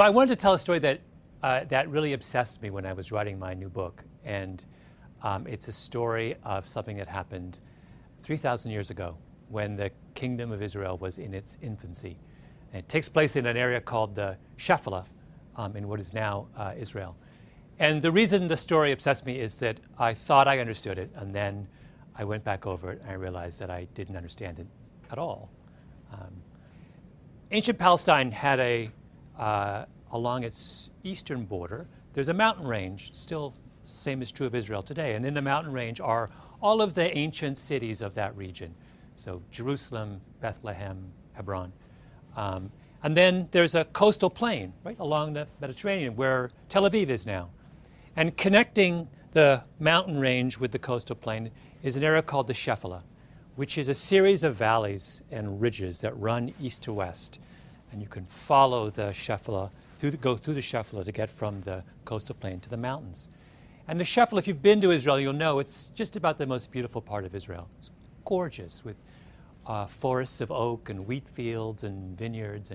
So I wanted to tell a story that, that really obsessed me when I was writing my new book. And it's a story of something that happened 3,000 years ago when the kingdom of Israel was in its infancy. And it takes place in an area called the Shephelah in what is now Israel. And the reason the story obsessed me is that I thought I understood it, and then I went back over it and I realized that I didn't understand it at all. Ancient Palestine had along its eastern border, there's a mountain range, still same is true of Israel today, and in the mountain range are all of the ancient cities of that region. So Jerusalem, Bethlehem, Hebron. And then there's a coastal plain right along the Mediterranean where Tel Aviv is now. And connecting the mountain range with the coastal plain is an area called the Shephelah, which is a series of valleys and ridges that run east to west. And you can follow the Shephelah, go through the Shephelah to get from the coastal plain to the mountains. And the Shephelah, if you've been to Israel, you'll know it's just about the most beautiful part of Israel. It's gorgeous with forests of oak and wheat fields and vineyards.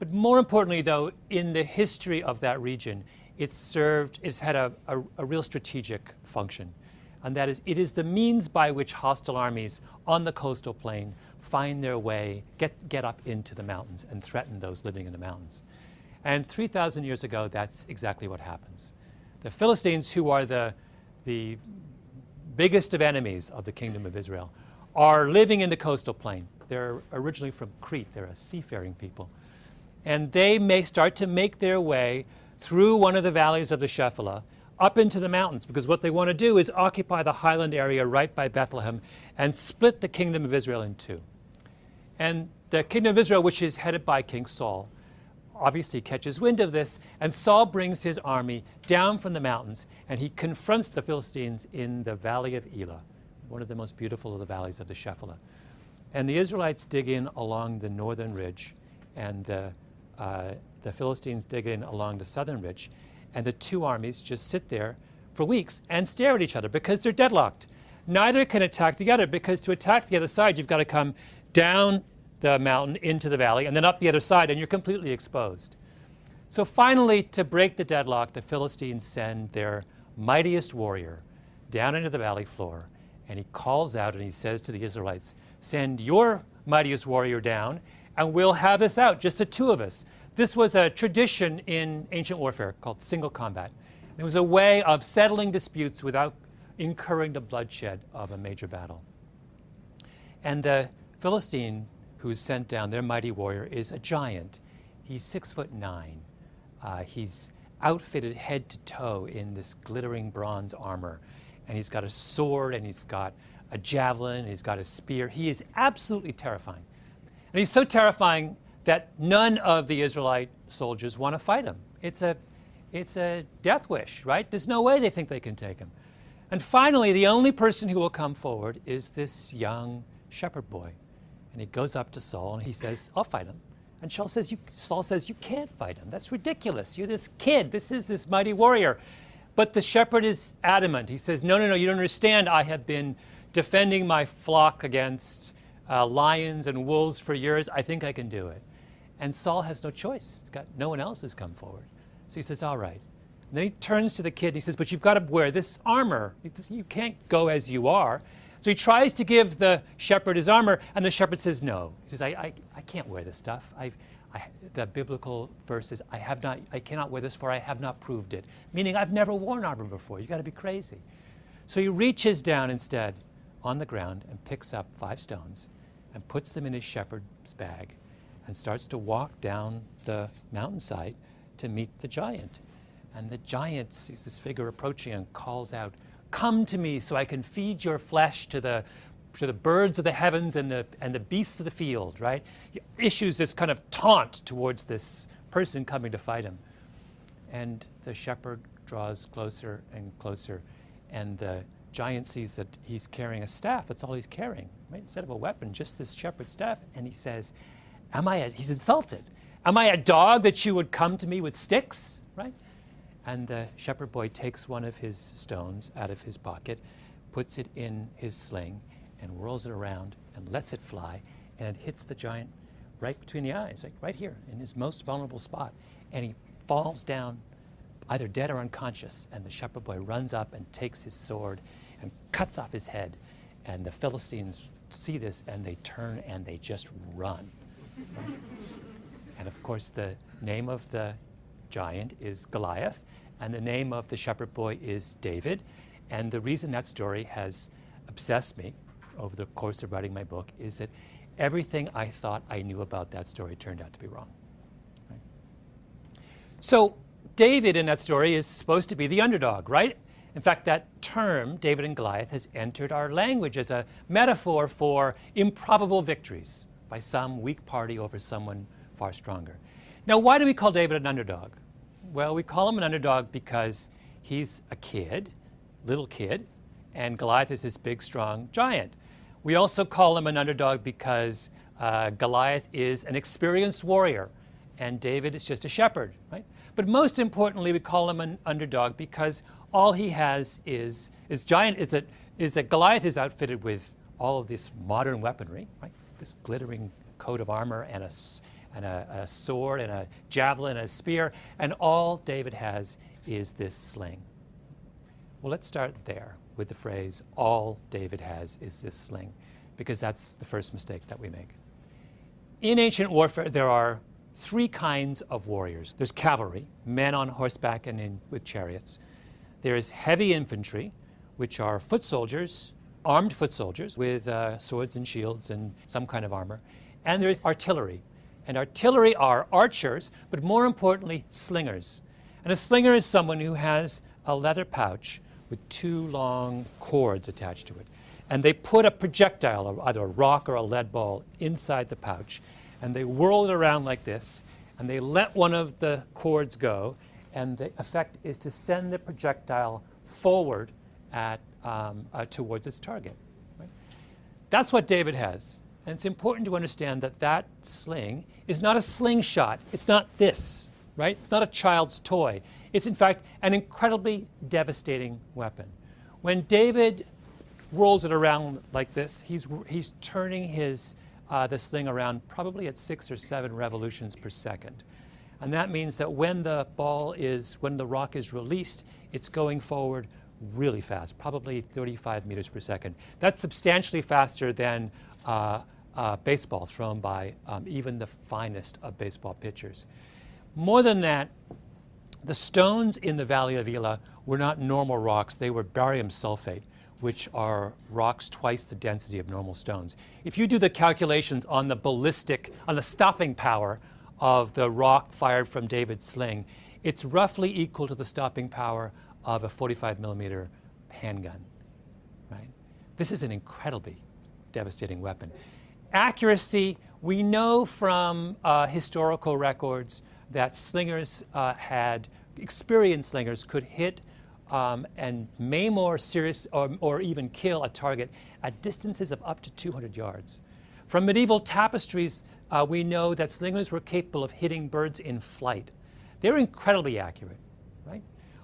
But more importantly, though, in the history of that region, it's had a real strategic function. And that is, it is the means by which hostile armies on the coastal plain find their way, get up into the mountains and threaten those living in the mountains. And 3,000 years ago, that's exactly what happens. The Philistines, who are the biggest of enemies of the kingdom of Israel, are living in the coastal plain. They're originally from Crete. They're a seafaring people. And they may start to make their way through one of the valleys of the Shephelah up into the mountains, because what they want to do is occupy the highland area right by Bethlehem and split the kingdom of Israel in two. And the kingdom of Israel, which is headed by King Saul, obviously catches wind of this, and Saul brings his army down from the mountains, and he confronts the Philistines in the valley of Elah, one of the most beautiful of the valleys of the Shephelah. And the Israelites dig in along the northern ridge, and the Philistines dig in along the southern ridge, and the two armies just sit there for weeks and stare at each other because they're deadlocked. Neither can attack the other, because to attack the other side, you've got to come down the mountain into the valley and then up the other side, and you're completely exposed. So finally, to break the deadlock, the Philistines send their mightiest warrior down into the valley floor, and he calls out and he says to the Israelites, "Send your mightiest warrior down, and we'll have this out, just the two of us." This was a tradition in ancient warfare called single combat. It was a way of settling disputes without incurring the bloodshed of a major battle. And the Philistine who's sent down, their mighty warrior, is a giant. He's 6'9". He's outfitted head to toe in this glittering bronze armor. And he's got a sword, and he's got a javelin, and he's got a spear. He is absolutely terrifying. And he's so terrifying that none of the Israelite soldiers want to fight him. It's a death wish, right? There's no way they think they can take him. And finally, the only person who will come forward is this young shepherd boy. And he goes up to Saul and he says, "I'll fight him." And Saul says, "You can't fight him. That's ridiculous. You're this kid. This is this mighty warrior." But the shepherd is adamant. He says, no, you don't understand. I have been defending my flock against lions and wolves for years. I think I can do it. And Saul has no choice. He's got no one else who's come forward. So he says, "All right." And then he turns to the kid and he says, "But you've got to wear this armor. You can't go as you are." So he tries to give the shepherd his armor, and the shepherd says no. He says, I can't wear this stuff. The biblical verse is, I cannot wear this, for I have not proved it. Meaning, I've never worn armor before. You've got to be crazy. So he reaches down instead on the ground and picks up 5 stones and puts them in his shepherd's bag and starts to walk down the mountainside to meet the giant. And the giant sees this figure approaching and calls out, "Come to me so I can feed your flesh to the birds of the heavens and the beasts of the field," right? He issues this kind of taunt towards this person coming to fight him. And the shepherd draws closer and closer, and the giant sees that he's carrying a staff. That's all he's carrying, right? Instead of a weapon, just this shepherd's staff. And he says, he's insulted. "Am I a dog that you would come to me with sticks?" Right? And the shepherd boy takes one of his stones out of his pocket, puts it in his sling, and whirls it around and lets it fly, and it hits the giant right between the eyes, right here, in his most vulnerable spot. And he falls down either dead or unconscious, and the shepherd boy runs up and takes his sword and cuts off his head. And the Philistines see this, and they turn and they just run. And of course, the name of the giant is Goliath, and the name of the shepherd boy is David. And the reason that story has obsessed me over the course of writing my book is that everything I thought I knew about that story turned out to be wrong. Right? So David in that story is supposed to be the underdog, right? In fact, that term, David and Goliath, has entered our language as a metaphor for improbable victories by some weak party over someone far stronger. Now, why do we call David an underdog? Well, we call him an underdog because he's a kid, little kid, and Goliath is this big, strong giant. We also call him an underdog because Goliath is an experienced warrior, and David is just a shepherd, right? But most importantly, we call him an underdog because all he has is that Goliath is outfitted with all of this modern weaponry, right? This glittering coat of armor and a sword and a javelin and a spear, and all David has is this sling. Well, let's start there with the phrase, all David has is this sling, because that's the first mistake that we make. In ancient warfare, there are three kinds of warriors. There's cavalry, men on horseback and with chariots. There is heavy infantry, which are foot soldiers, armed foot soldiers with swords and shields and some kind of armor. And there is artillery. And artillery are archers, but more importantly, slingers. And a slinger is someone who has a leather pouch with two long cords attached to it. And they put a projectile, either a rock or a lead ball, inside the pouch. And they whirl it around like this. And they let one of the cords go. And the effect is to send the projectile forward towards its target. Right? That's what David has. And it's important to understand that that sling is not a slingshot. It's not this, right? It's not a child's toy. It's, in fact, an incredibly devastating weapon. When David whirls it around like this, he's turning the sling around probably at 6 or 7 revolutions per second. And that means that when the rock is released, it's going forward really fast, probably 35 meters per second. That's substantially faster than baseball thrown by even the finest of baseball pitchers. More than that, the stones in the Valley of Elah were not normal rocks. They were barium sulfate, which are rocks twice the density of normal stones. If you do the calculations on the stopping power of the rock fired from David's sling, it's roughly equal to the stopping power of a 45 millimeter handgun, right? This is an incredibly devastating weapon. Accuracy, we know from historical records that slingers experienced slingers could hit and maim or even kill a target at distances of up to 200 yards. From medieval tapestries, we know that slingers were capable of hitting birds in flight. They're incredibly accurate, right?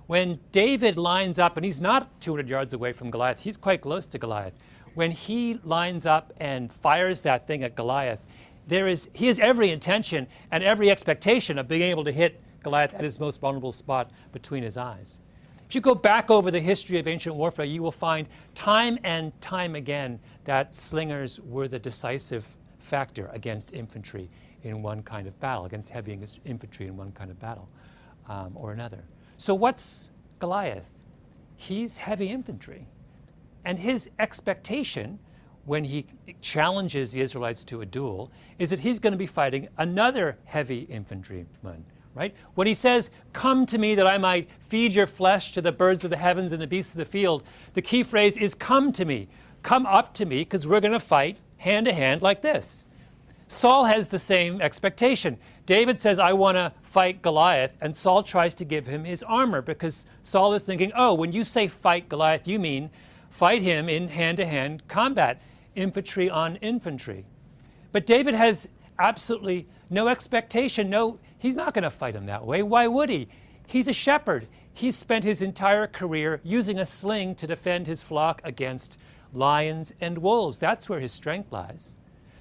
When David lines up, and he's not 200 yards away from Goliath, he's quite close to Goliath. When he lines up and fires that thing at Goliath, he has every intention and every expectation of being able to hit Goliath at his most vulnerable spot between his eyes. If you go back over the history of ancient warfare, you will find time and time again that slingers were the decisive factor against infantry in one kind of battle, against heavy infantry in one kind of battle or another. So what's Goliath? He's heavy infantry. And his expectation when he challenges the Israelites to a duel is that he's going to be fighting another heavy infantryman, right? When he says, "Come to me that I might feed your flesh to the birds of the heavens and the beasts of the field," the key phrase is "come to me." Come up to me, because we're going to fight hand to hand like this. Saul has the same expectation. David says, "I want to fight Goliath," and Saul tries to give him his armor because Saul is thinking, oh, when you say fight Goliath, you mean fight him in hand-to-hand combat, infantry on infantry. But David has absolutely no expectation. No, he's not going to fight him that way. Why would he? He's a shepherd. He's spent his entire career using a sling to defend his flock against lions and wolves. That's where his strength lies.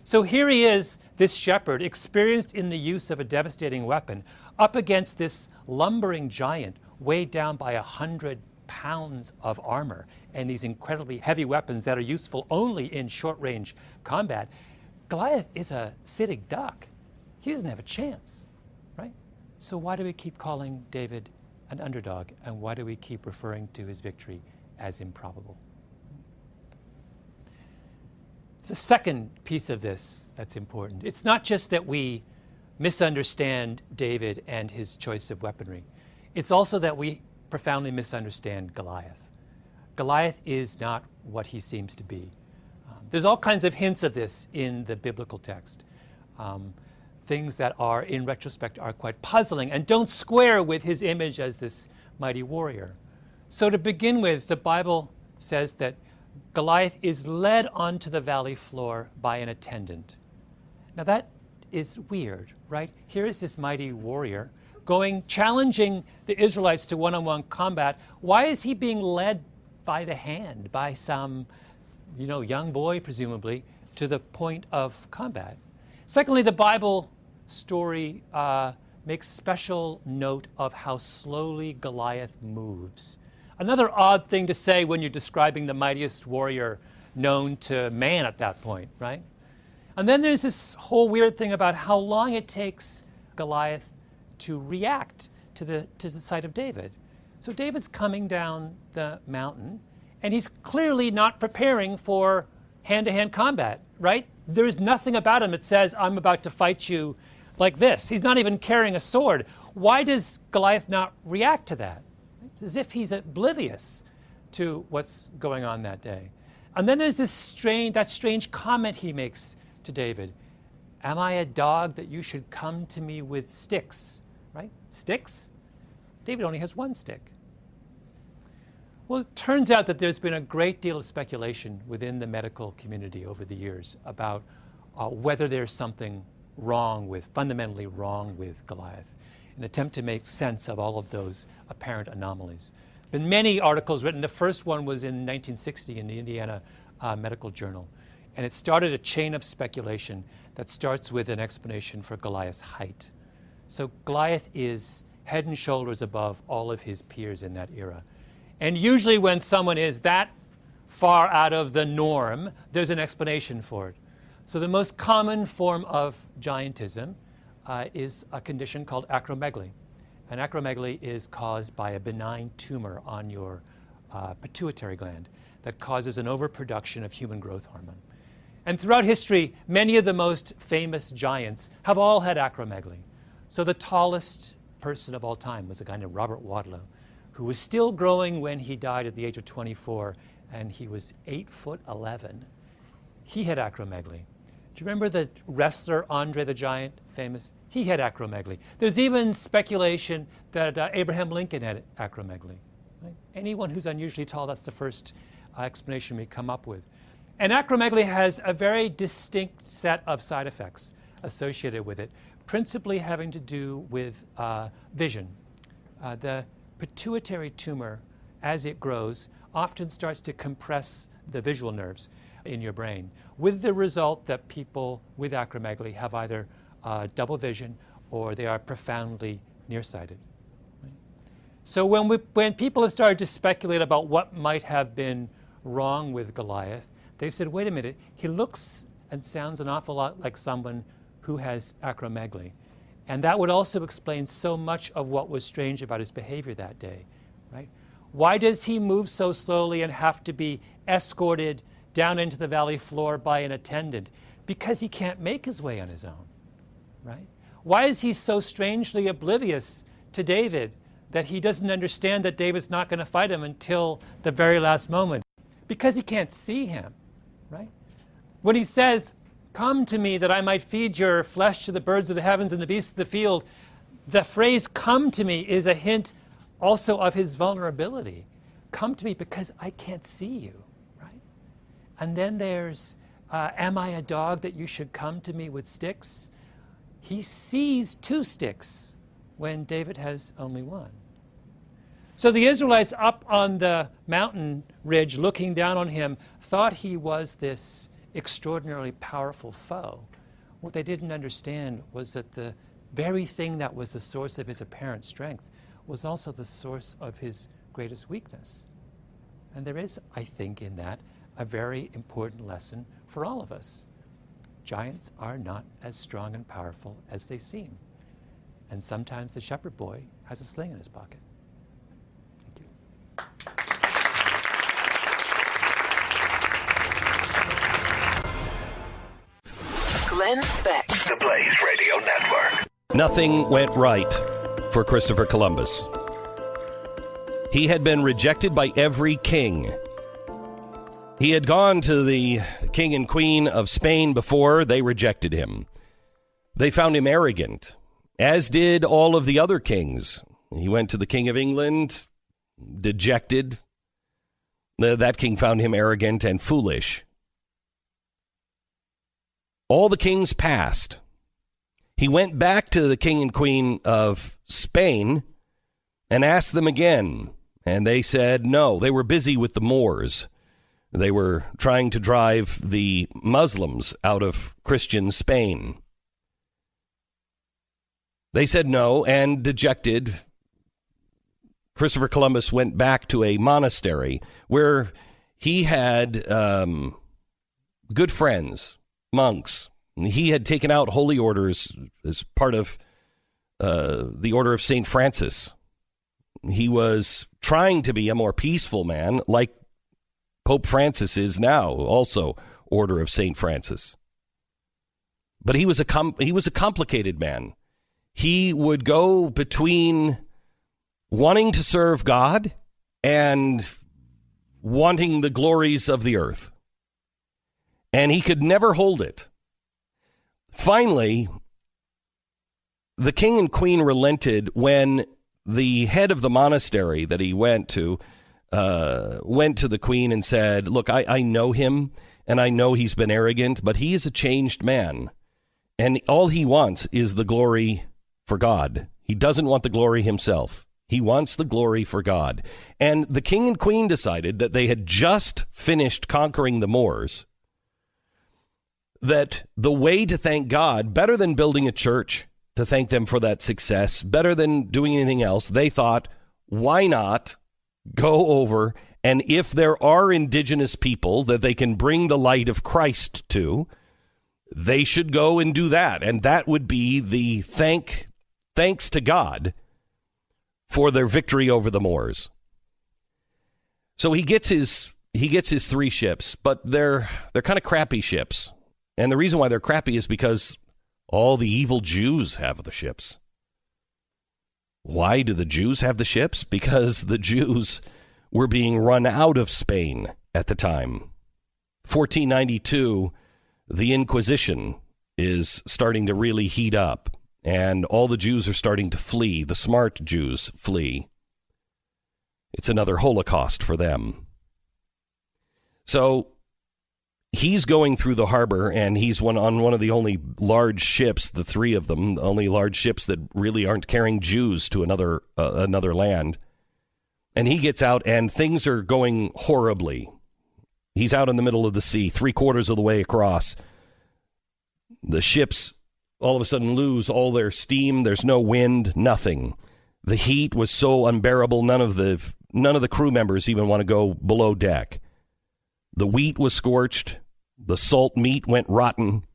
So here he is, this shepherd, experienced in the use of a devastating weapon, up against this lumbering giant, weighed down by 100 pounds of armor and these incredibly heavy weapons that are useful only in short-range combat. Goliath is a sitting duck. He doesn't have a chance, right? So why do we keep calling David an underdog, and why do we keep referring to his victory as improbable? It's a second piece of this that's important. It's not just that we misunderstand David and his choice of weaponry. It's also that we profoundly misunderstand Goliath. Goliath is not what he seems to be. There's all kinds of hints of this in the biblical text. Things that are, in retrospect, are quite puzzling and don't square with his image as this mighty warrior. So to begin with, the Bible says that Goliath is led onto the valley floor by an attendant. Now that is weird, right? Here is this mighty warrior challenging the Israelites to one-on-one combat. Why is he being led by the hand, by some, young boy, presumably, to the point of combat? Secondly, the Bible story makes special note of how slowly Goliath moves. Another odd thing to say when you're describing the mightiest warrior known to man at that point, right? And then there's this whole weird thing about how long it takes Goliath to react to the sight of David. So David's coming down the mountain, and he's clearly not preparing for hand-to-hand combat, right? There is nothing about him that says, I'm about to fight you like this. He's not even carrying a sword. Why does Goliath not react to that? It's as if he's oblivious to what's going on that day. And then there's that strange comment he makes to David. Am I a dog that you should come to me with sticks? Right? Sticks? David only has one stick. Well, it turns out that there's been a great deal of speculation within the medical community over the years about whether there's something fundamentally wrong with Goliath, an attempt to make sense of all of those apparent anomalies. Been many articles written. The first one was in 1960 in the Indiana Medical Journal, and it started a chain of speculation that starts with an explanation for Goliath's height. So Goliath is head and shoulders above all of his peers in that era. And usually when someone is that far out of the norm, there's an explanation for it. So the most common form of giantism is a condition called acromegaly. And acromegaly is caused by a benign tumor on your pituitary gland that causes an overproduction of human growth hormone. And throughout history, many of the most famous giants have all had acromegaly. So the tallest person of all time was a guy named Robert Wadlow, who was still growing when he died at the age of 24, and he was 8'11". He had acromegaly. Do you remember the wrestler Andre the Giant, famous? He had acromegaly. There's even speculation that Abraham Lincoln had acromegaly. Right? Anyone who's unusually tall, that's the first explanation we come up with. And acromegaly has a very distinct set of side effects associated with it, principally having to do with vision. The pituitary tumor, as it grows, often starts to compress the visual nerves in your brain, with the result that people with acromegaly have either double vision or they are profoundly nearsighted. Right? So when people have started to speculate about what might have been wrong with Goliath, they've said, wait a minute, he looks and sounds an awful lot like someone who has acromegaly. And that would also explain so much of what was strange about his behavior that day. Right? Why does he move so slowly and have to be escorted down into the valley floor by an attendant? Because he can't make his way on his own. Right? Why is he so strangely oblivious to David that he doesn't understand that David's not going to fight him until the very last moment? Because he can't see him. Right? When he says, come to me that I might feed your flesh to the birds of the heavens and the beasts of the field, the phrase come to me is a hint also of his vulnerability. Come to me because I can't see you. Right? And then there's, am I a dog that you should come to me with sticks? He sees 2 sticks when David has only 1. So the Israelites up on the mountain ridge looking down on him thought he was this extraordinarily powerful foe. What they didn't understand was that the very thing that was the source of his apparent strength was also the source of his greatest weakness. And there is, I think, in that a very important lesson for all of us. Giants are not as strong and powerful as they seem. And sometimes the shepherd boy has a sling in his pocket. Thank you. Glenn Beck. The Blaze Radio Network. Nothing went right for Christopher Columbus. He had been rejected by every king. He had gone to the king and queen of Spain before. They rejected him. They found him arrogant, as did all of the other kings. He went to the king of England, dejected. That king found him arrogant and foolish. All the kings passed. He went back to the king and queen of Spain and asked them again. And they said no. They were busy with the Moors. They were trying to drive the Muslims out of Christian Spain. They said no, and dejected, Christopher Columbus went back to a monastery where he had good friends, monks. He had taken out holy orders as part of the Order of St. Francis. He was trying to be a more peaceful man, like Pope Francis is now, also Order of St. Francis. But he was a complicated man. He would go between wanting to serve God and wanting the glories of the earth. And he could never hold it. Finally, the king and queen relented when the head of the monastery that he went to the queen and said, look, I know him, and I know he's been arrogant, but he is a changed man. And all he wants is the glory for God. He doesn't want the glory himself. He wants the glory for God. And the king and queen decided that they had just finished conquering the Moors, that the way to thank God, better than building a church to thank them for that success, better than doing anything else, they thought, why not go over, and if there are indigenous people that they can bring the light of Christ to, they should go and do that. And that would be the thanks to God for their victory over the Moors. So he gets his 3 ships, but they're kind of crappy ships. And the reason why they're crappy is because all the evil Jews have the ships. Why do the Jews have the ships? Because the Jews were being run out of Spain at the time. 1492, the Inquisition is starting to really heat up, and all the Jews are starting to flee. The smart Jews flee. It's another Holocaust for them. So he's going through the harbor, and he's on one of the only large ships, the 3 of them, the only large ships that really aren't carrying Jews to another land. And he gets out, and things are going horribly. He's out in the middle of the sea, 3/4 of the way across. The ships all of a sudden lose all their steam. There's no wind, nothing. The heat was so unbearable, none of the crew members even want to go below deck. The wheat was scorched. The salt meat went rotten.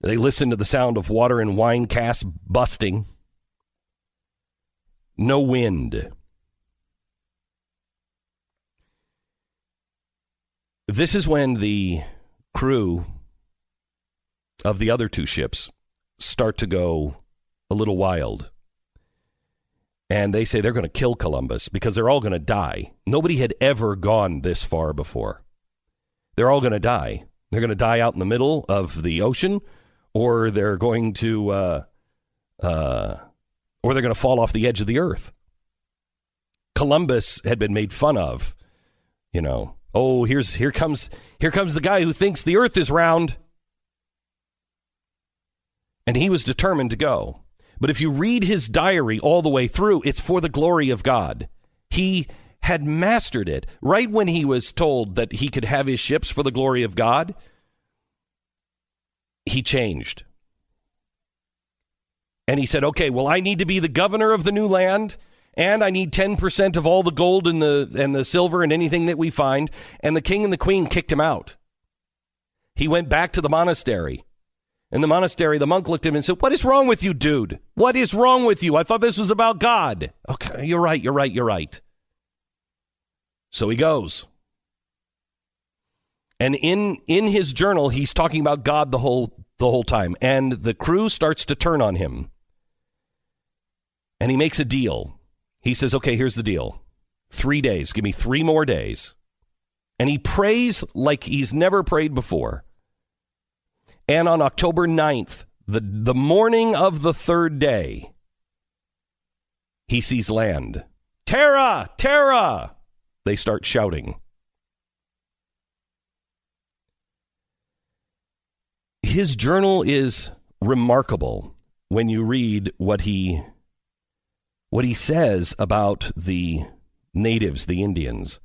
They listened to the sound of water and wine casks busting. No wind. This is when the crew of the other 2 ships start to go a little wild. And they say they're going to kill Columbus because they're all going to die. Nobody had ever gone this far before. They're all going to die. They're going to die out in the middle of the ocean, or they're going to fall off the edge of the earth. Columbus had been made fun of. Oh, here comes the guy who thinks the earth is round. And he was determined to go. But if you read his diary all the way through, it's for the glory of God. He had mastered it. Right when he was told that he could have his ships for the glory of God, he changed. And he said, okay, well, I need to be the governor of the new land, and I need 10% of all the gold and the silver and anything that we find. And the king and the queen kicked him out. He went back to the monastery. In the monastery, the monk looked at him and said, what is wrong with you, dude? What is wrong with you? I thought this was about God. Okay, you're right. So he goes. And in his journal, he's talking about God the whole time. And the crew starts to turn on him. And he makes a deal. He says, okay, here's the deal. 3 days. Give me 3 more days. And he prays like he's never prayed before. And on October 9th, the morning of the 3rd day, he sees land. Terra! Terra! They start shouting. His journal is remarkable when you read what he says about the natives, the Indians.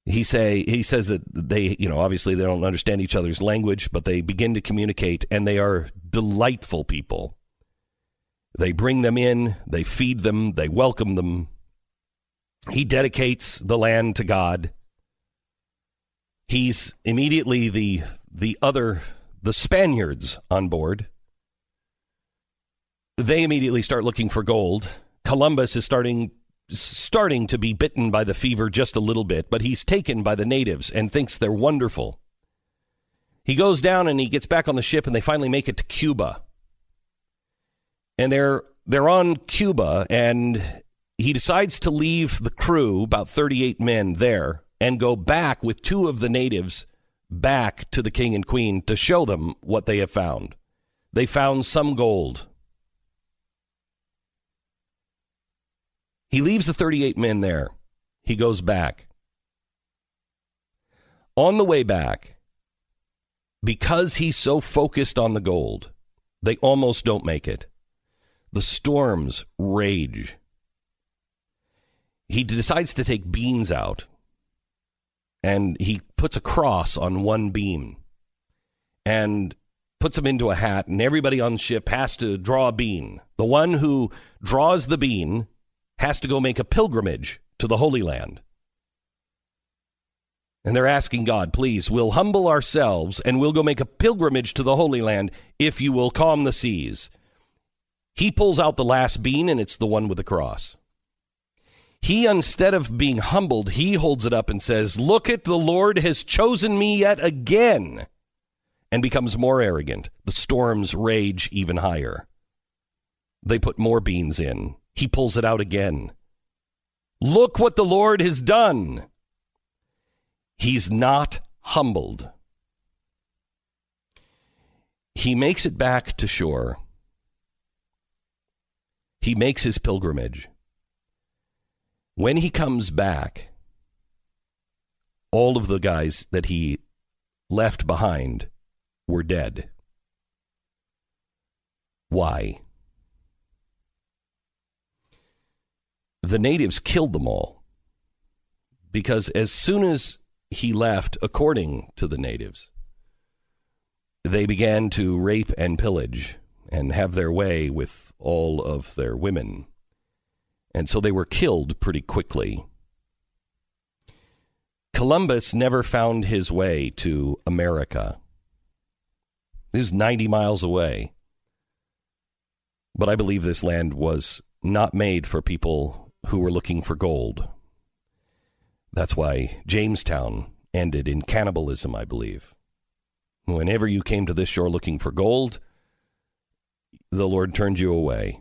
He says that they, obviously they don't understand each other's language, but they begin to communicate, and they are delightful people. They bring them in, they feed them, they welcome them. He dedicates the land to God. He's immediately the Spaniards on board. They immediately start looking for gold. Columbus is starting to be bitten by the fever just a little bit, but he's taken by the natives and thinks they're wonderful. He goes down and he gets back on the ship, and they finally make it to Cuba. And they're on Cuba, and he decides to leave the crew, about 38 men there, and go back with 2 of the natives back to the king and queen to show them what they have found. They found some gold. He leaves the 38 men there. He goes back. On the way back, because he's so focused on the gold, they almost don't make it. The storms rage. He decides to take beams out, and he puts a cross on one beam and puts them into a hat, and everybody on the ship has to draw a bean. The one who draws the bean has to go make a pilgrimage to the Holy Land. And they're asking God, please, we'll humble ourselves and we'll go make a pilgrimage to the Holy Land if you will calm the seas. He pulls out the last bean, and it's the one with the cross. He, instead of being humbled, he holds it up and says, look at, the Lord has chosen me yet again, and becomes more arrogant. The storms rage even higher. They put more beans in. He pulls it out again. Look what the Lord has done. He's not humbled. He makes it back to shore. He makes his pilgrimage. When he comes back, all of the guys that he left behind were dead. Why? The natives killed them all, because as soon as he left, according to the natives, they began to rape and pillage and have their way with all of their women. And so they were killed pretty quickly. Columbus never found his way to America. He was 90 miles away. But I believe this land was not made for people who were looking for gold. That's why Jamestown ended in cannibalism, I believe. Whenever you came to this shore looking for gold, the Lord turned you away.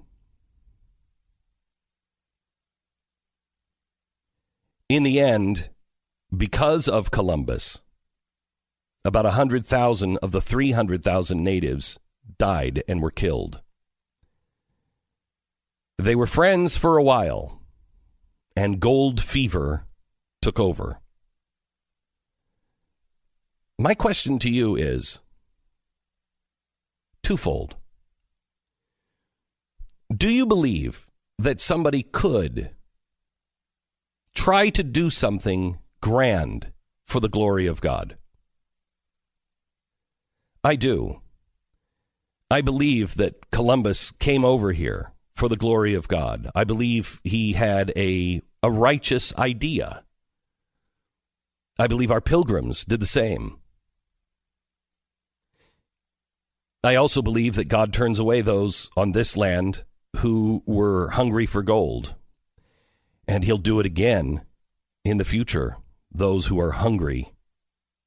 In the end, because of Columbus, about 100,000 of the 300,000 natives died and were killed. They were friends for a while, and gold fever took over. My question to you is twofold. Do you believe that somebody could try to do something grand for the glory of God. I do. I believe that Columbus came over here for the glory of God. I believe he had a righteous idea. I believe our pilgrims did the same. I also believe that God turns away those on this land who were hungry for gold. And he'll do it again in the future. Those who are hungry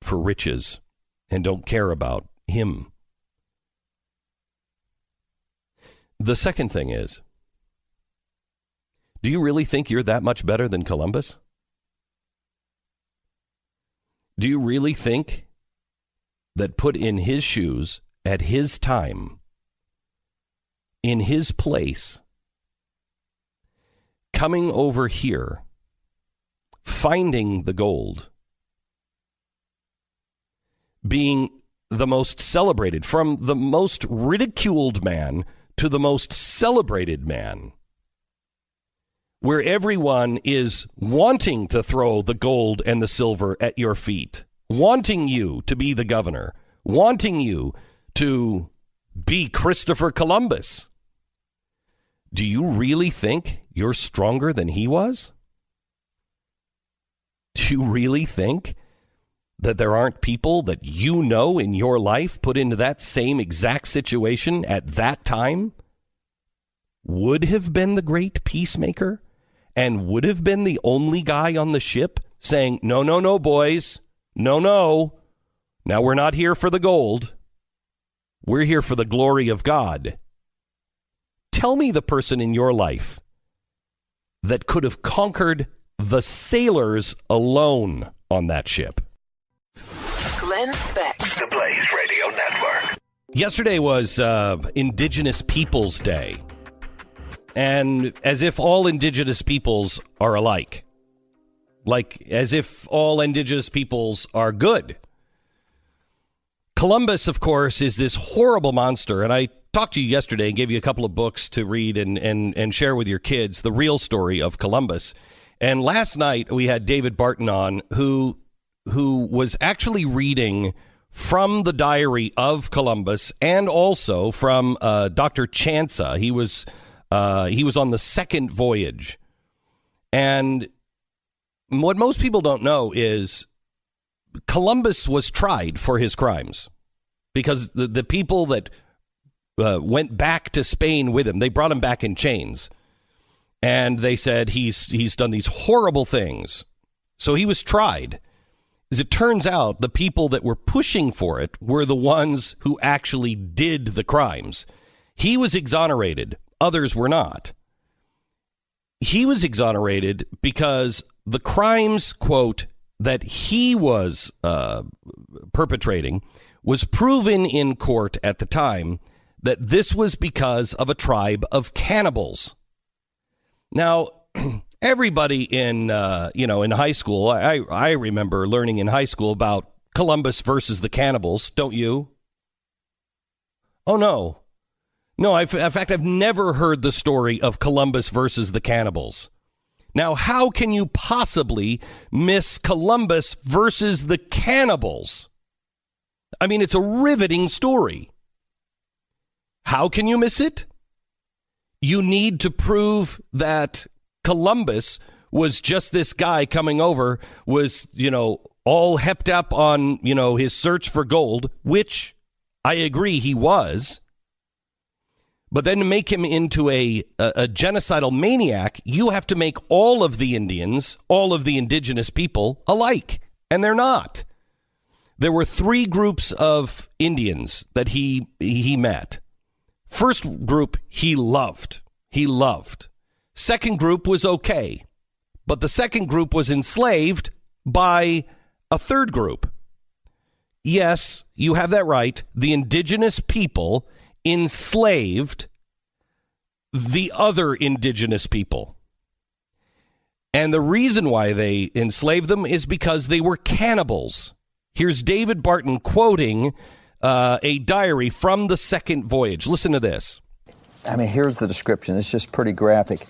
for riches and don't care about him. The second thing is, do you really think you're that much better than Columbus? Do you really think that put in his shoes at his time, in his place, coming over here, finding the gold, being the most celebrated, from the most ridiculed man to the most celebrated man, where everyone is wanting to throw the gold and the silver at your feet, wanting you to be the governor, wanting you to be Christopher Columbus. Do you really think you're stronger than he was? Do you really think that there aren't people that you know in your life put into that same exact situation at that time would have been the great peacemaker and would have been the only guy on the ship saying, no, no, no, boys, no, no, now we're not here for the gold. We're here for the glory of God. Tell me the person in your life that could have conquered the sailors alone on that ship. Glenn Beck. The Blaze Radio Network. Yesterday was Indigenous Peoples Day. And as if all indigenous peoples are alike. Like as if all indigenous peoples are good. Columbus, of course, is this horrible monster. And I talked to you yesterday and gave you a couple of books to read and share with your kids the real story of Columbus. And last night we had David Barton on, who was actually reading from the diary of Columbus and also from Dr. Chansa. He was on the second voyage. And what most people don't know is Columbus was tried for his crimes because the people that went back to Spain with him, they brought him back in chains. And they said he's done these horrible things. So he was tried. As it turns out, the people that were pushing for it were the ones who actually did the crimes. He was exonerated. Others were not. He was exonerated because the crimes, quote, that he was perpetrating was proven in court at the time that this was because of a tribe of cannibals. Now, everybody in high school, I remember learning in high school about Columbus versus the cannibals, don't you? Oh, no. No, in fact, I've never heard the story of Columbus versus the cannibals. Now, how can you possibly miss Columbus versus the cannibals? I mean, it's a riveting story. How can you miss it? You need to prove that Columbus was just this guy coming over, was, all hepped up on, his search for gold, which I agree he was. But then to make him into a genocidal maniac, you have to make all of the Indians, all of the indigenous people alike. And they're not. There were three groups of Indians that he met. First group, he loved. He loved. Second group was okay. But the second group was enslaved by a third group. Yes, you have that right. The indigenous people enslaved the other indigenous people. And the reason why they enslaved them is because they were cannibals. Here's David Barton quoting a diary from the second voyage. Listen to this. I mean, here's the description. It's just pretty graphic.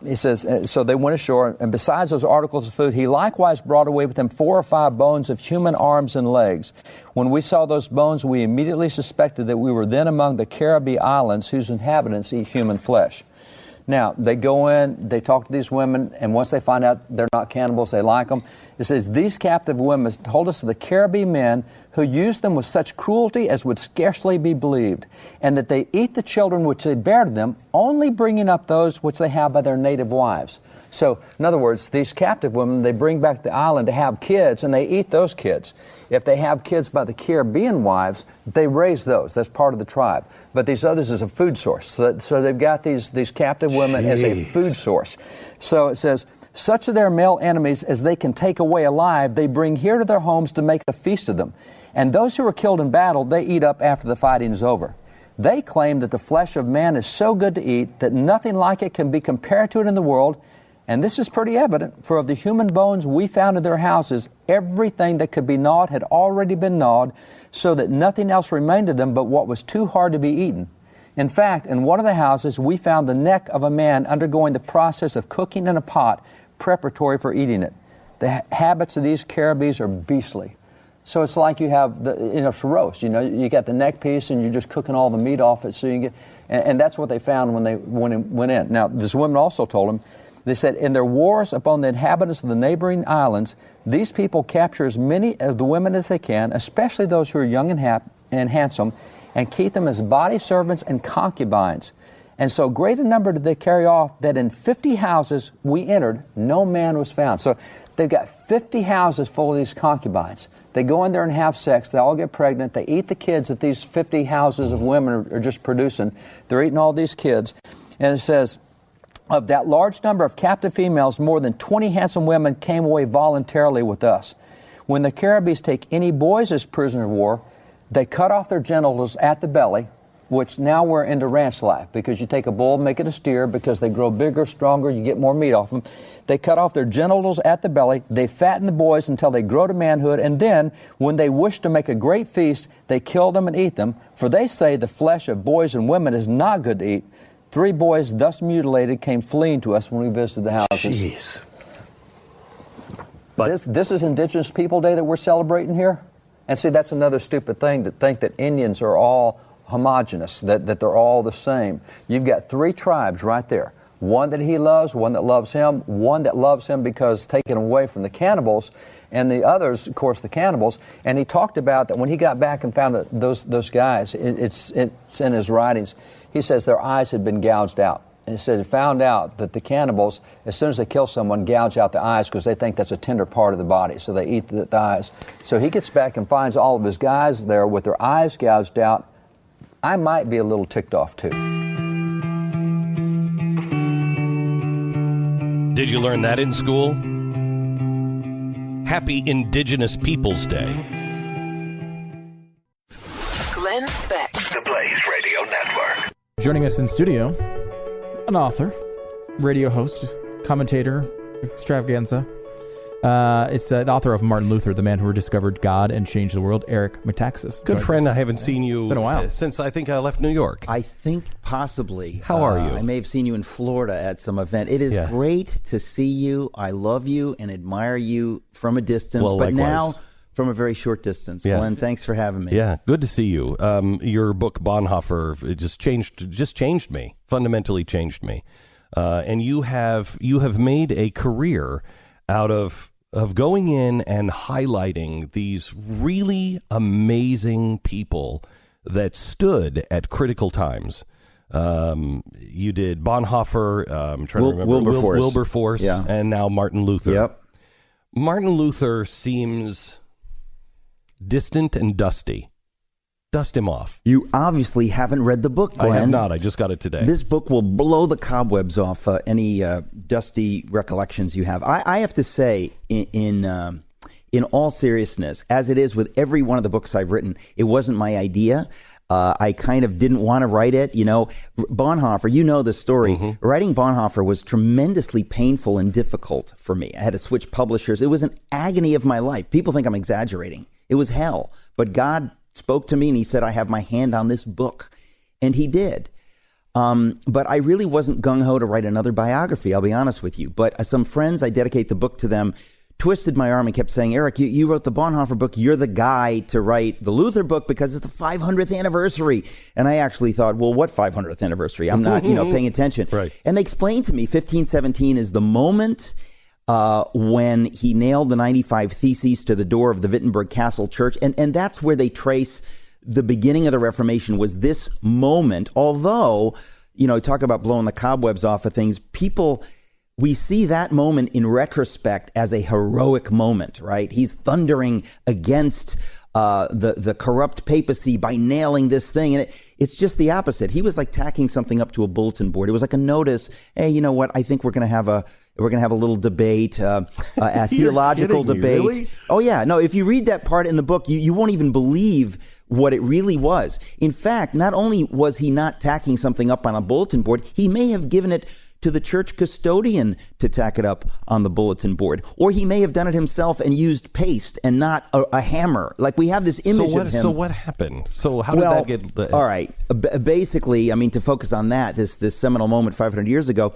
He says, so they went ashore, and besides those articles of food, he likewise brought away with him 4 or 5 bones of human arms and legs. When we saw those bones, we immediately suspected that we were then among the Caribbee Islands, whose inhabitants eat human flesh. Now, they go in, they talk to these women, and once they find out they're not cannibals, they like them. It says, these captive women told us of the Caribbee men who used them with such cruelty as would scarcely be believed, and that they eat the children which they bear to them, only bringing up those which they have by their native wives. So, in other words, these captive women, they bring back to the island to have kids, and they eat those kids. If they have kids by the Caribbean wives, they raise those. That's part of the tribe. But these others is a food source. So they've got these captive women as a food source. So it says, such are their male enemies as they can take away alive, they bring here to their homes to make a feast of them. And those who are killed in battle, they eat up after the fighting is over. They claim that the flesh of man is so good to eat that nothing like it can be compared to it in the world. And this is pretty evident, for of the human bones we found in their houses, everything that could be gnawed had already been gnawed, so that nothing else remained of them but what was too hard to be eaten. In fact, in one of the houses we found the neck of a man undergoing the process of cooking in a pot, preparatory for eating it. The habits of these Caribbees are beastly. So it's like you have it's roast. You got the neck piece and you're just cooking all the meat off it, so you get, and that's what they found when they went in. Now, this woman also told him. They said, in their wars upon the inhabitants of the neighboring islands, these people capture as many of the women as they can, especially those who are young and handsome, and keep them as body servants and concubines. And so great a number did they carry off that in 50 houses we entered, no man was found. So they've got 50 houses full of these concubines. They go in there and have sex. They all get pregnant. They eat the kids that these 50 houses of women are just producing. They're eating all these kids. And it says, of that large number of captive females, more than 20 handsome women came away voluntarily with us. When the Caribbees take any boys as prisoner of war, they cut off their genitals at the belly, which now we're into ranch life, because you take a bull, make it a steer, because they grow bigger, stronger, you get more meat off them. They cut off their genitals at the belly, they fatten the boys until they grow to manhood, and then, when they wish to make a great feast, they kill them and eat them, for they say the flesh of boys and women is not good to eat. 3 boys thus mutilated came fleeing to us when we visited the houses. Jeez. But this is Indigenous People Day that we're celebrating here? And see, that's another stupid thing, to think that Indians are all homogenous, that they're all the same. You've got 3 tribes right there. One that he loves, one that loves him, one that loves him because taken away from the cannibals, and the others, of course, the cannibals. And he talked about that when he got back and found that those guys, it's in his writings, he says their eyes had been gouged out. And he said he found out that the cannibals, as soon as they kill someone, gouge out the eyes because they think that's a tender part of the body, so they eat the eyes. So he gets back and finds all of his guys there with their eyes gouged out. I might be a little ticked off, too. Did you learn that in school? Happy Indigenous Peoples Day. Glenn Beck. The Blaze Radio Network. Joining us in studio, an author, radio host, commentator, extravaganza. It's the author of Martin Luther, the man who rediscovered God and changed the world, Eric Metaxas. Good friend. I haven't seen you been a while. Since I think I left New York. I think possibly. How are you? I may have seen you in Florida at some event. It is great to see you. I love you and admire you from a distance, but likewise. now from a very short distance. Yeah. Glenn, thanks for having me. Yeah, good to see you. Your book Bonhoeffer, it just changed me, fundamentally changed me. And you have made a career out of going in and highlighting these really amazing people that stood at critical times. You did Bonhoeffer, I'm trying to remember, Wilberforce, yeah. And now Martin Luther. Yep. Martin Luther seems distant and dusty. Dust him off. You obviously haven't read the book, Glenn. I have not. I just got it today. This book will blow the cobwebs off any dusty recollections you have. I have to say, in all seriousness, as it is with every one of the books I've written, it wasn't my idea. I kind of didn't want to write it. Bonhoeffer, you know the story. Mm-hmm. Writing Bonhoeffer was tremendously painful and difficult for me. I had to switch publishers. It was an agony of my life. People think I'm exaggerating. It was hell. But God spoke to me and he said, I have my hand on this book. And he did. But I really wasn't gung-ho to write another biography, I'll be honest with you. But some friends, I dedicate the book to them, twisted my arm and kept saying, Eric, you wrote the Bonhoeffer book. You're the guy to write the Luther book because it's the 500th anniversary. And I actually thought, well, what 500th anniversary? I'm not, paying attention. Right. And they explained to me 1517 is the moment when he nailed the 95 Theses to the door of the Wittenberg Castle Church. And that's where they trace the beginning of the Reformation was this moment. Although, talk about blowing the cobwebs off of things, we see that moment in retrospect as a heroic moment, right? He's thundering against the corrupt papacy by nailing this thing. And it's just the opposite. He was like tacking something up to a bulletin board. It was like a notice. Hey, you know what? I think we're going to have a little debate, a theological debate. Really? Oh, yeah. No, if you read that part in the book, you won't even believe what it really was. In fact, not only was he not tacking something up on a bulletin board, he may have given it to the church custodian to tack it up on the bulletin board. Or he may have done it himself and used paste and not a hammer. Like we have this image of him. So what happened? So how did that get... All right. Basically, to focus on that, this seminal moment 500 years ago,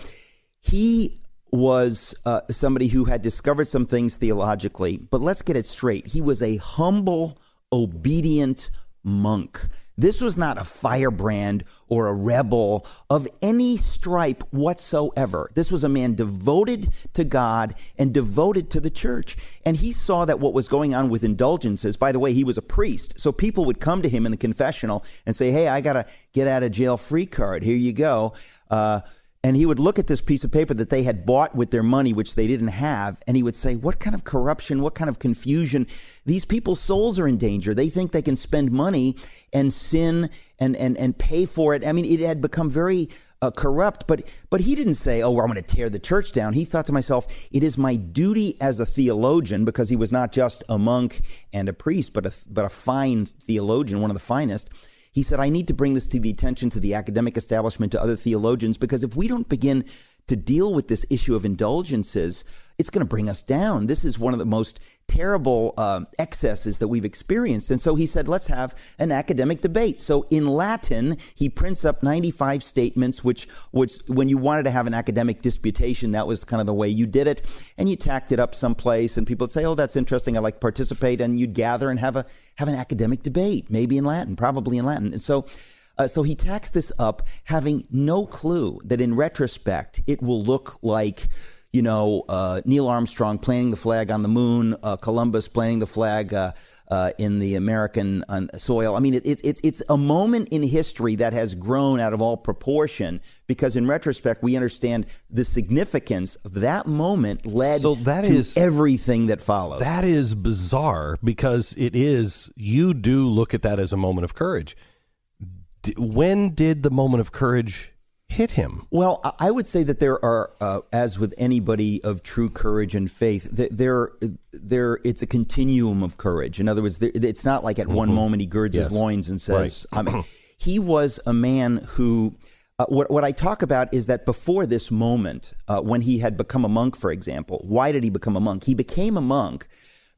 he was somebody who had discovered some things theologically, but let's get it straight. He was a humble, obedient monk. This was not a firebrand or a rebel of any stripe whatsoever. This was a man devoted to God and devoted to the church. And he saw that what was going on with indulgences, by the way, he was a priest. So people would come to him in the confessional and say, hey, I got a get out of jail free card. Here you go. And he would look at this piece of paper that they had bought with their money, which they didn't have, and he would say, what kind of corruption, what kind of confusion? These people's souls are in danger. They think they can spend money and sin and pay for it. It had become very corrupt, but he didn't say, I'm going to tear the church down. He thought to himself, it is my duty as a theologian, because he was not just a monk and a priest, but a fine theologian, one of the finest. He said, I need to bring this to the attention to the academic establishment, to other theologians, because if we don't begin to deal with this issue of indulgences, it's going to bring us down. This is one of the most terrible excesses that we've experienced. And so he said, let's have an academic debate. So in Latin, he prints up 95 statements, which was, when you wanted to have an academic disputation, that was kind of the way you did it. And you tacked it up someplace, and people would say, that's interesting, I'd like to participate. And you'd gather and have an academic debate, maybe in Latin, probably in Latin. And so he tacks this up, having no clue that in retrospect, it will look like, Neil Armstrong planting the flag on the moon, Columbus planting the flag in the American soil. It's a moment in history that has grown out of all proportion, because in retrospect, we understand the significance of that moment led to everything that followed. That is bizarre, because you do look at that as a moment of courage. When did the moment of courage hit him? Well, I would say that there are, as with anybody of true courage and faith, it's a continuum of courage. In other words, it's not like at one moment he girds his loins and says, right. He was a man who, what I talk about is that before this moment, when he had become a monk, for example, why did he become a monk? He became a monk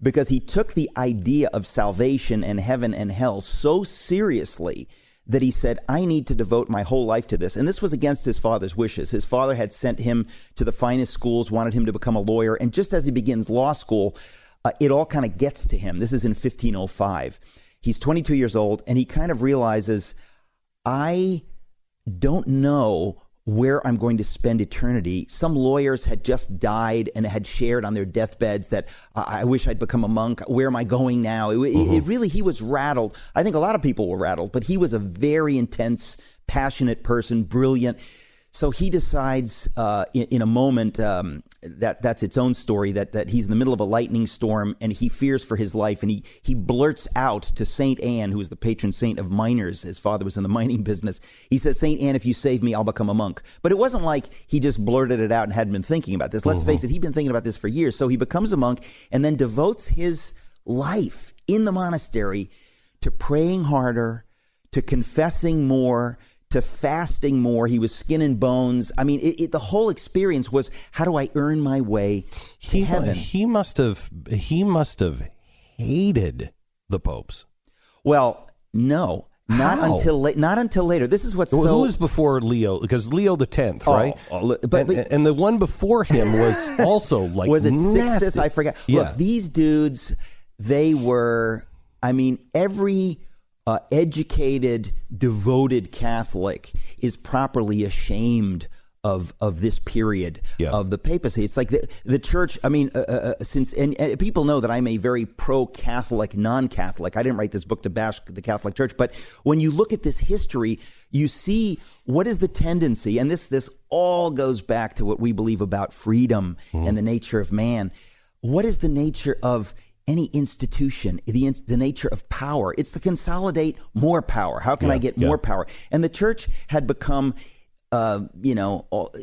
because he took the idea of salvation and heaven and hell so seriously that he said, I need to devote my whole life to this. And this was against his father's wishes. His father had sent him to the finest schools, wanted him to become a lawyer. And just as he begins law school, it all kind of gets to him. This is in 1505. He's 22 years old, and he kind of realizes, I don't know where I'm going to spend eternity. Some lawyers had just died and had shared on their deathbeds that I wish I'd become a monk. Where am I going now? It really, he was rattled. I think a lot of people were rattled, but he was a very intense, passionate person, brilliant. So he decides in a moment, that's its own story, that he's in the middle of a lightning storm and he fears for his life, and he blurts out to St. Anne, who is the patron saint of miners. His father was in the mining business. He says, St. Anne, if you save me, I'll become a monk. But it wasn't like he just blurted it out and hadn't been thinking about this. Let's face it, he'd been thinking about this for years. So he becomes a monk and then devotes his life in the monastery to praying harder, to confessing more, to fasting more. He was skin and bones. The whole experience was, how do I earn my way to heaven? He must have hated the popes. Well, no. Not How? until later. This is what's Who so... was before Leo? Because Leo the 10th, right? But and the one before him was also like was it nasty. Sixtus? I forget. Yeah. Look, these dudes, they were, every educated, devoted Catholic is properly ashamed of this period of the papacy. It's like the church. Since people know that I'm a very pro-Catholic, non-Catholic. I didn't write this book to bash the Catholic Church, but when you look at this history, you see what is the tendency, and this all goes back to what we believe about freedom and the nature of man. What is the nature of any institution, the nature of power? It's to consolidate more power. How can I get more power? And the church had become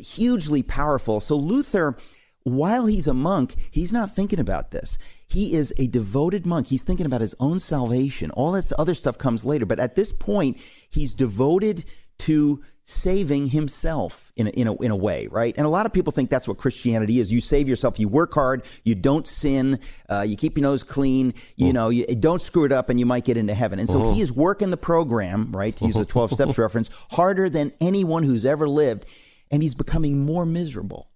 hugely powerful. So Luther, while he's a monk, he's not thinking about this. He is a devoted monk. He's thinking about his own salvation. All that other stuff comes later. But at this point, he's devoted to saving himself in a way, right? And a lot of people think that's what Christianity is. You save yourself. You work hard. You don't sin. You keep your nose clean. You don't screw it up, and you might get into heaven. And so he is working the program, right, to use a 12 Steps reference, harder than anyone who's ever lived, and he's becoming more miserable.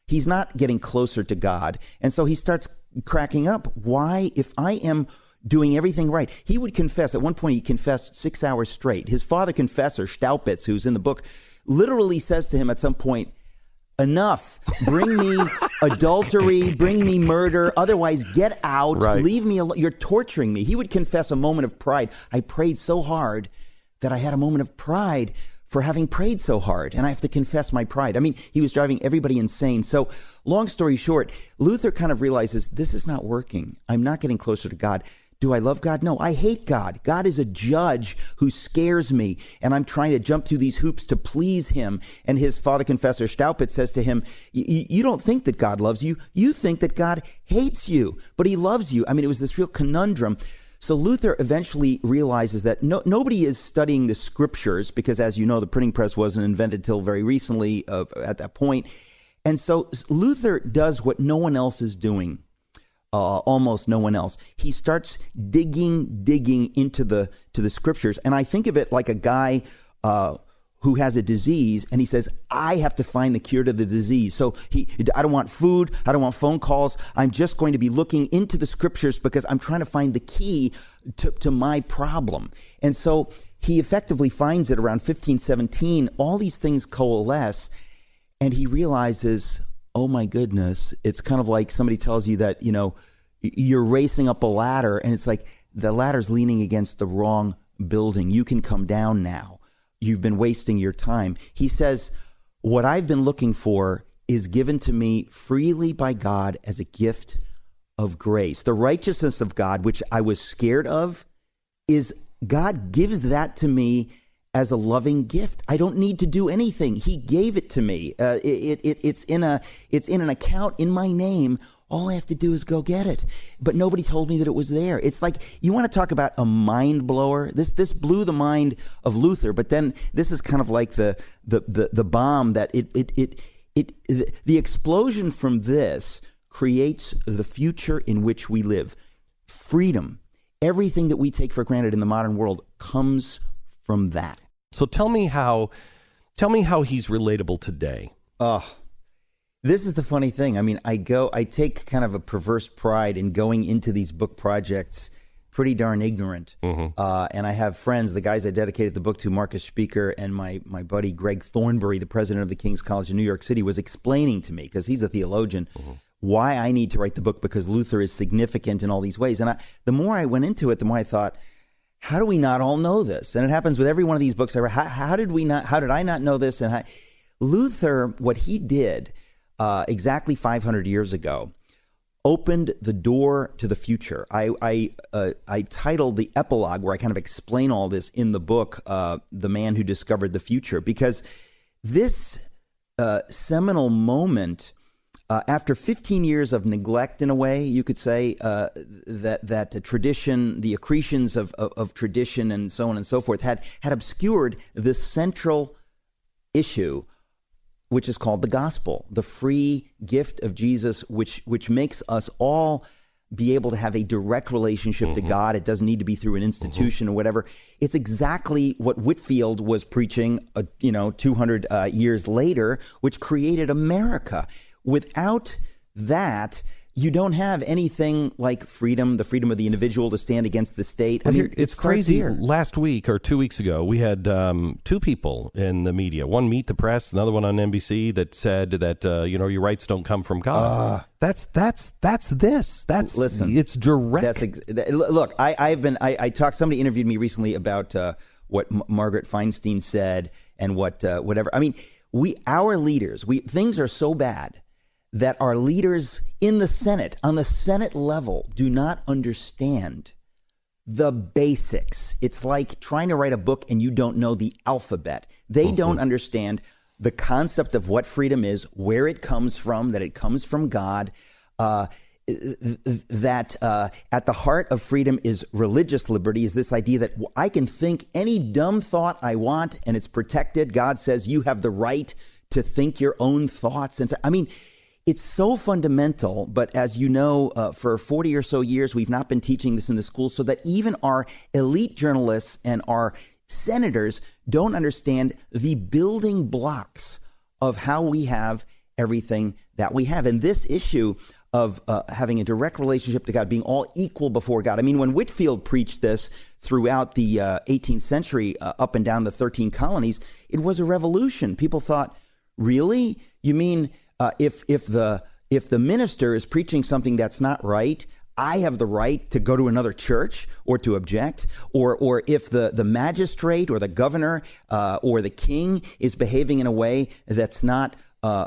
He's not getting closer to God. And so he starts cracking up. Why, if I am doing everything right? He would confess. At one point, he confessed 6 hours straight. His father confessor, Staupitz, who's in the book, literally says to him at some point, enough, bring me adultery, bring me murder, otherwise get out, leave me alone. You're torturing me. He would confess a moment of pride. I prayed so hard that I had a moment of pride for having prayed so hard, and I have to confess my pride. He was driving everybody insane. So long story short, Luther kind of realizes this is not working. I'm not getting closer to God. Do I love God? No, I hate God. God is a judge who scares me, and I'm trying to jump through these hoops to please him. And his father confessor, Staupitz, says to him, you don't think that God loves you. You think that God hates you, but he loves you. It was this real conundrum. So Luther eventually realizes that nobody is studying the scriptures because, as you know, the printing press wasn't invented till very recently at that point. And so Luther does what no one else is doing. Almost no one else. He starts digging into the scriptures, and I think of it like a guy who has a disease, and he says, I have to find the cure to the disease. So I don't want food, I don't want phone calls. I'm just going to be looking into the scriptures because I'm trying to find the key to my problem. And so he effectively finds it around 1517. All these things coalesce, and he realizes, oh my goodness, it's kind of like somebody tells you that, you're racing up a ladder, and it's like the ladder's leaning against the wrong building. You can come down now. You've been wasting your time. He says, what I've been looking for is given to me freely by God as a gift of grace. The righteousness of God, which I was scared of, is God gives that to me as a loving gift. I don't need to do anything. He gave it to me. It's in an account in my name. All I have to do is go get it. But nobody told me that it was there. It's like, you want to talk about a mind blower. This blew the mind of Luther. But then this is kind of like the bomb that the explosion from this creates the future in which we live. Freedom. Everything that we take for granted in the modern world comes from that. So tell me how he's relatable today. This is the funny thing. I take kind of a perverse pride in going into these book projects pretty darn ignorant. And I have friends, the guys I dedicated the book to, Marcus Speaker, and my buddy Greg Thornbury, the president of the King's College in New York City, was explaining to me, because he's a theologian, why I need to write the book, because Luther is significant in all these ways. And the more I went into it, the more I thought, how do we not all know this? And it happens with every one of these books I read. How did I not know this? And Luther, what he did exactly 500 years ago, opened the door to the future. I titled the epilogue, where I kind of explain all this in the book, The Man Who Discovered the Future, because this seminal moment, after 15 years of neglect, in a way, you could say, that the tradition, the accretions of tradition and so on and so forth had obscured the central issue, which is called the gospel, the free gift of Jesus, which makes us all be able to have a direct relationship to God. It doesn't need to be through an institution or whatever. It's exactly what Whitefield was preaching, 200 years later, which created America. Without that, you don't have anything like freedom, the freedom of the individual to stand against the state. Well, it's crazy. Here. Last week or 2 weeks ago, we had two people in the media. One, Meet the Press, another one on NBC, that said that your rights don't come from God. That's this. Listen. It's direct. Look, I talked. Somebody interviewed me recently about what Margaret Feinstein said and whatever. I mean, our leaders. Things are so bad that our leaders in the Senate, on the Senate level, do not understand the basics. It's like trying to write a book and you don't know the alphabet. They don't understand the concept of what freedom is, where it comes from, that it comes from God, that at the heart of freedom is religious liberty, is this idea that I can think any dumb thought I want and it's protected. God says you have the right to think your own thoughts. And so, I mean, it's so fundamental, but as you know, for 40 or so years, we've not been teaching this in the schools, so that even our elite journalists and our senators don't understand the building blocks of how we have everything that we have. And this issue of having a direct relationship to God, being all equal before God. I mean, when Whitefield preached this throughout the 18th century, up and down the 13 colonies, it was a revolution. People thought, really? You mean if the minister is preaching something that's not right, I have the right to go to another church or to object? Or if the magistrate or the governor or the king is behaving in a way that's not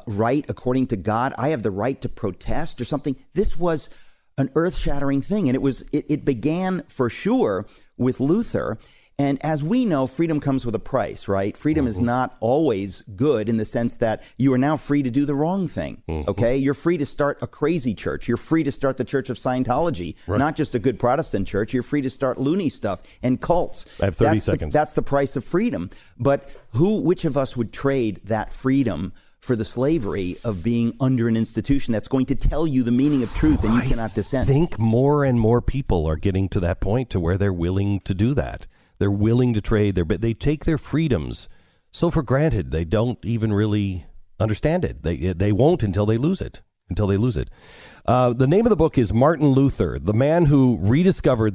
right according to God, I have the right to protest or something? This was an earth-shattering thing, and it began for sure with Luther. And as we know, freedom comes with a price, right? Freedom is not always good in the sense that you are now free to do the wrong thing, okay? You're free to start a crazy church. You're free to start the Church of Scientology, not just a good Protestant church. You're free to start loony stuff and cults. I have 30 seconds. That's the price of freedom. But which of us would trade that freedom for the slavery of being under an institution that's going to tell you the meaning of truth and you cannot dissent? I think more and more people are getting to that point to where they're willing to do that. They're willing to trade they take their freedoms so for granted they don't even really understand it. They won't until they lose it. The name of the book is Martin Luther, the man who rediscovered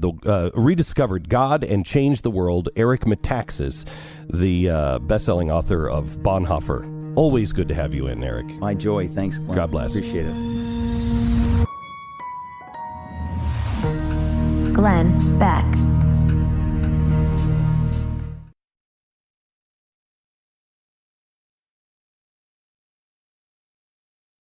God and changed the world. Eric Metaxas, the best-selling author of Bonhoeffer. Always good to have you in, Eric. My joy. Thanks, Glenn. God bless. Appreciate it. Glenn Beck.